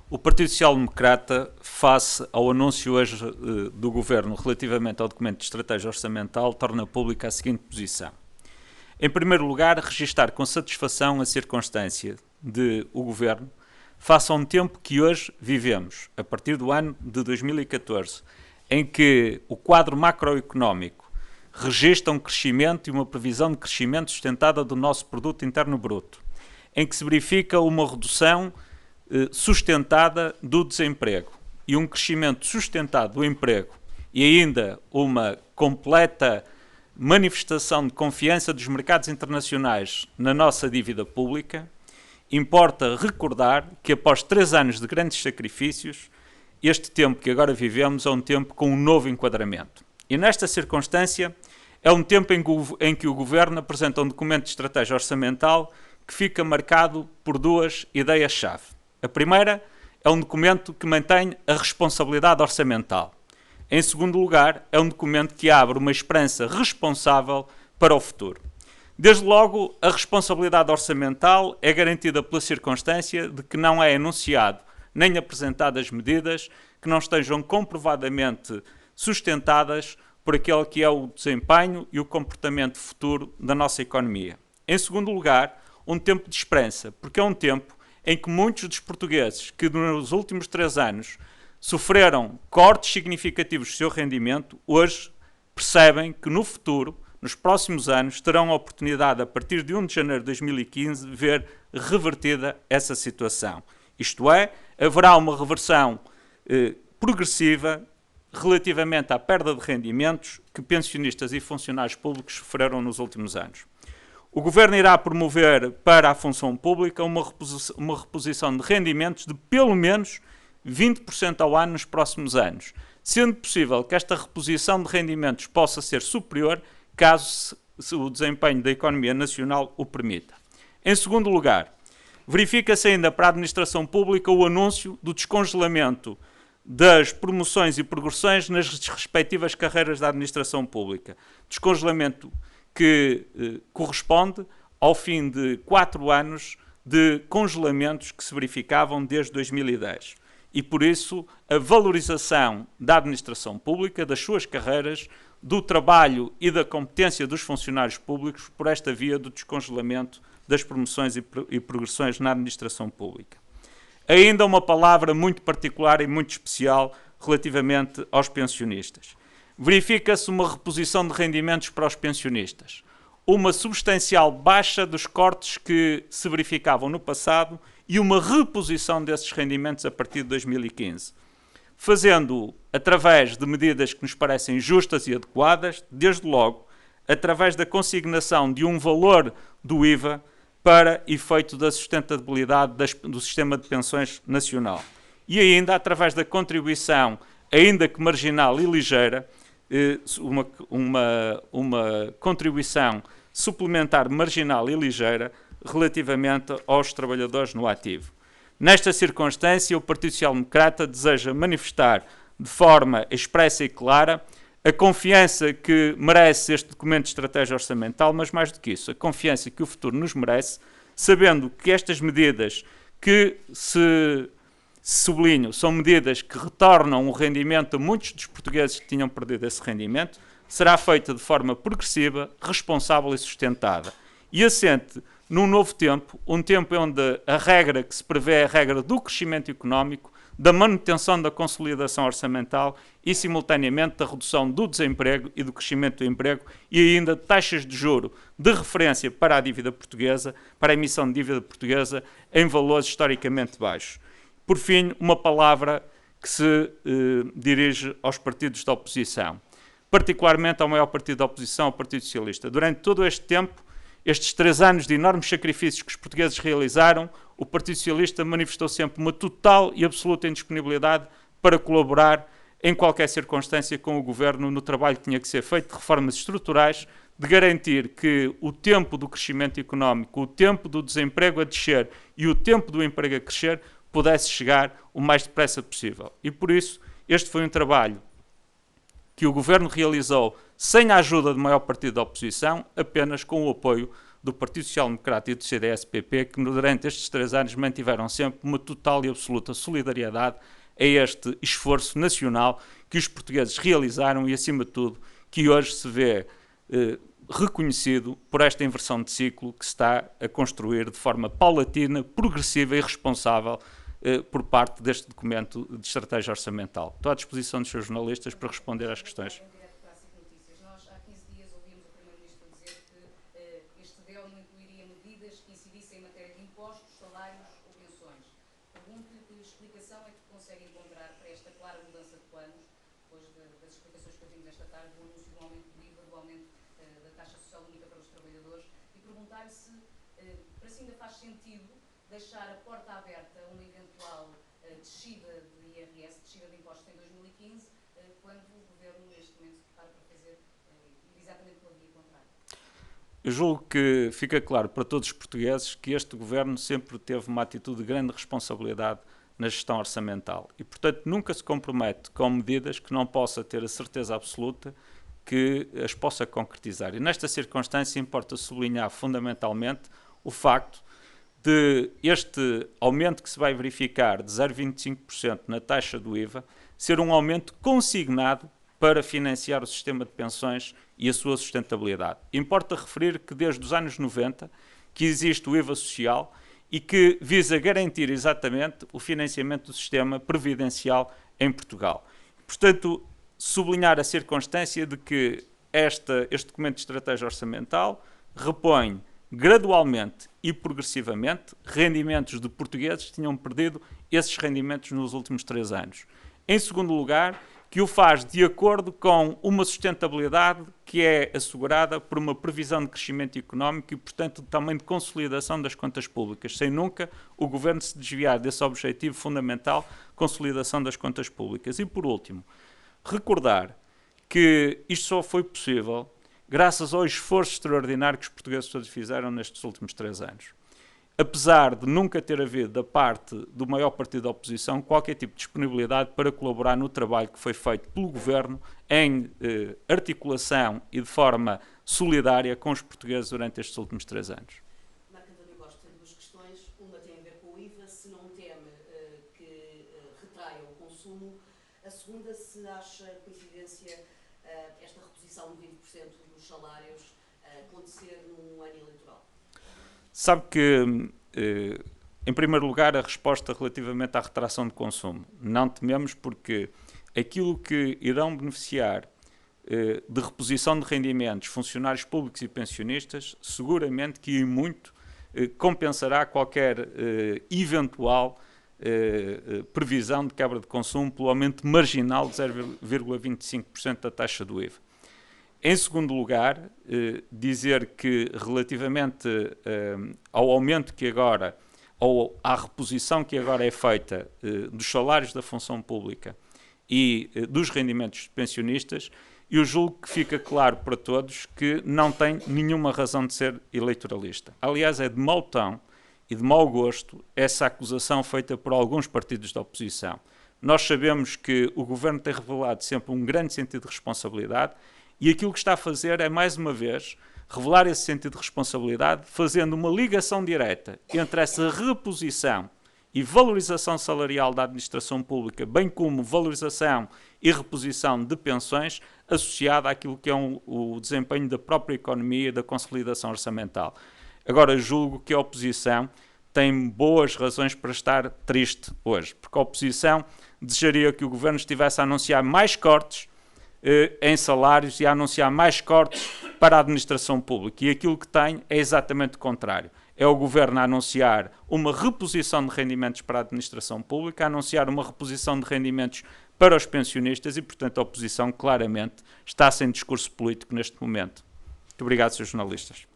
O Partido Social Democrata, face ao anúncio hoje do Governo relativamente ao documento de estratégia orçamental, torna pública a seguinte posição. Em primeiro lugar, registar com satisfação a circunstância de o Governo, face a um tempo que hoje vivemos, a partir do ano de 2014, em que o quadro macroeconómico registra um crescimento e uma previsão de crescimento sustentada do nosso produto interno bruto, em que se verifica uma redução sustentada do desemprego e um crescimento sustentado do emprego e ainda uma completa manifestação de confiança dos mercados internacionais na nossa dívida pública, importa recordar que após 3 anos de grandes sacrifícios, este tempo que agora vivemos é um tempo com um novo enquadramento. E nesta circunstância é um tempo em que o Governo apresenta um documento de estratégia orçamental que fica marcado por 2 ideias-chave. A primeira é um documento que mantém a responsabilidade orçamental. Em segundo lugar, é um documento que abre uma esperança responsável para o futuro. Desde logo, a responsabilidade orçamental é garantida pela circunstância de que não é enunciado nem apresentadas medidas que não estejam comprovadamente sustentadas por aquele que é o desempenho e o comportamento futuro da nossa economia. Em segundo lugar, um tempo de esperança, porque é um tempo em que muitos dos portugueses que nos últimos 3 anos sofreram cortes significativos do seu rendimento, hoje percebem que no futuro, nos próximos anos, terão a oportunidade, a partir de 1 de janeiro de 2015, de ver revertida essa situação. Isto é, haverá uma reversão progressiva relativamente à perda de rendimentos que pensionistas e funcionários públicos sofreram nos últimos anos. O Governo irá promover para a função pública uma reposição de rendimentos de pelo menos 20% ao ano nos próximos anos, sendo possível que esta reposição de rendimentos possa ser superior caso o desempenho da economia nacional o permita. Em segundo lugar, verifica-se ainda para a administração pública o anúncio do descongelamento das promoções e progressões nas respectivas carreiras da administração pública. Descongelamento que corresponde ao fim de 4 anos de congelamentos que se verificavam desde 2010. E, por isso, a valorização da administração pública, das suas carreiras, do trabalho e da competência dos funcionários públicos por esta via do descongelamento das promoções e progressões na administração pública. Ainda uma palavra muito particular e muito especial relativamente aos pensionistas. Verifica-se uma reposição de rendimentos para os pensionistas, uma substancial baixa dos cortes que se verificavam no passado e uma reposição desses rendimentos a partir de 2015, fazendo através de medidas que nos parecem justas e adequadas, desde logo, através da consignação de um valor do IVA para efeito da sustentabilidade do sistema de pensões nacional. E ainda através da contribuição, ainda que marginal e ligeira, uma contribuição suplementar marginal e ligeira relativamente aos trabalhadores no ativo. Nesta circunstância, o Partido Social Democrata deseja manifestar de forma expressa e clara a confiança que merece este documento de estratégia orçamental, mas mais do que isso, a confiança que o futuro nos merece, sabendo que estas medidas que se sublinho, são medidas que retornam o rendimento a muitos dos portugueses que tinham perdido esse rendimento, será feita de forma progressiva, responsável e sustentada. E assente num novo tempo, um tempo onde a regra que se prevê é a regra do crescimento económico, da manutenção da consolidação orçamental e, simultaneamente, da redução do desemprego e do crescimento do emprego e ainda de taxas de juro de referência para a dívida portuguesa, para a emissão de dívida portuguesa, em valores historicamente baixos. Por fim, uma palavra que se dirige aos partidos da oposição, particularmente ao maior partido da oposição, ao Partido Socialista. Durante todo este tempo, estes 3 anos de enormes sacrifícios que os portugueses realizaram, o Partido Socialista manifestou sempre uma total e absoluta indisponibilidade para colaborar em qualquer circunstância com o Governo no trabalho que tinha que ser feito de reformas estruturais, de garantir que o tempo do crescimento económico, o tempo do desemprego a descer e o tempo do emprego a crescer pudesse chegar o mais depressa possível. E por isso, este foi um trabalho que o Governo realizou sem a ajuda do maior partido da oposição, apenas com o apoio do Partido Social Democrata e do CDS-PP, que durante estes 3 anos mantiveram sempre uma total e absoluta solidariedade a este esforço nacional que os portugueses realizaram e, acima de tudo, que hoje se vê reconhecido por esta inversão de ciclo que se está a construir de forma paulatina, progressiva e responsável por parte deste documento de estratégia orçamental. Estou à disposição dos seus jornalistas para responder às questões. Nós, há 15 dias, ouvimos o Primeiro-Ministro dizer que este DEO não incluiria medidas que incidissem em matéria de impostos, salários ou pensões. Pergunto-lhe que explicação é que consegue encontrar para esta clara mudança de planos, depois das explicações que ouvimos esta tarde, do anúncio do aumento do IVA, do aumento da taxa social única para os trabalhadores, e perguntar-lhe se para si ainda faz sentido deixar a porta aberta a uma eventual descida de IRS, descida de impostos em 2015, quando o Governo neste momento se prepara para fazer exatamente pela via contrária. Eu julgo que fica claro para todos os portugueses que este Governo sempre teve uma atitude de grande responsabilidade na gestão orçamental e, portanto, nunca se compromete com medidas que não possa ter a certeza absoluta que as possa concretizar. E nesta circunstância importa sublinhar fundamentalmente o facto de este aumento que se vai verificar de 0,25% na taxa do IVA ser um aumento consignado para financiar o sistema de pensões e a sua sustentabilidade. Importa referir que desde os anos 90 que existe o IVA social e que visa garantir exatamente o financiamento do sistema previdencial em Portugal. Portanto, sublinhar a circunstância de que este documento de estratégia orçamental repõe gradualmente e progressivamente rendimentos de portugueses que tinham perdido esses rendimentos nos últimos 3 anos. Em segundo lugar, que o faz de acordo com uma sustentabilidade que é assegurada por uma previsão de crescimento económico e, portanto, também de consolidação das contas públicas, sem nunca o Governo se desviar desse objetivo fundamental, consolidação das contas públicas. E, por último, recordar que isto só foi possível graças ao esforço extraordinário que os portugueses todos fizeram nestes últimos 3 anos. Apesar de nunca ter havido da parte do maior partido da oposição qualquer tipo de disponibilidade para colaborar no trabalho que foi feito pelo Governo em articulação e de forma solidária com os portugueses durante estes últimos 3 anos. Marco António Costa tem 2 questões. Uma tem a ver com o IVA, se não teme que retraia o consumo. A segunda, se acha coincidência esta reposição de 20% dos salários acontecer num ano eleitoral. Sabe que, em primeiro lugar, a resposta relativamente à retração de consumo. Não tememos porque aquilo que irão beneficiar de reposição de rendimentos funcionários públicos e pensionistas, seguramente que em muito compensará qualquer eventual previsão de quebra de consumo pelo aumento marginal de 0,25% da taxa do IVA. Em segundo lugar, dizer que relativamente ao aumento que agora, ou à reposição que agora é feita dos salários da função pública e dos rendimentos de pensionistas, eu julgo que fica claro para todos que não tem nenhuma razão de ser eleitoralista. Aliás, é de mau tom e de mau gosto essa acusação feita por alguns partidos da oposição. Nós sabemos que o Governo tem revelado sempre um grande sentido de responsabilidade e aquilo que está a fazer é, mais uma vez, revelar esse sentido de responsabilidade, fazendo uma ligação direta entre essa reposição e valorização salarial da administração pública, bem como valorização e reposição de pensões, associada àquilo que é o desempenho da própria economia e da consolidação orçamental. Agora, julgo que a oposição tem boas razões para estar triste hoje, porque a oposição desejaria que o Governo estivesse a anunciar mais cortes em salários e a anunciar mais cortes para a administração pública. E aquilo que tem é exatamente o contrário. É o Governo a anunciar uma reposição de rendimentos para a administração pública, a anunciar uma reposição de rendimentos para os pensionistas e, portanto, a oposição claramente está sem discurso político neste momento. Muito obrigado, Srs. jornalistas.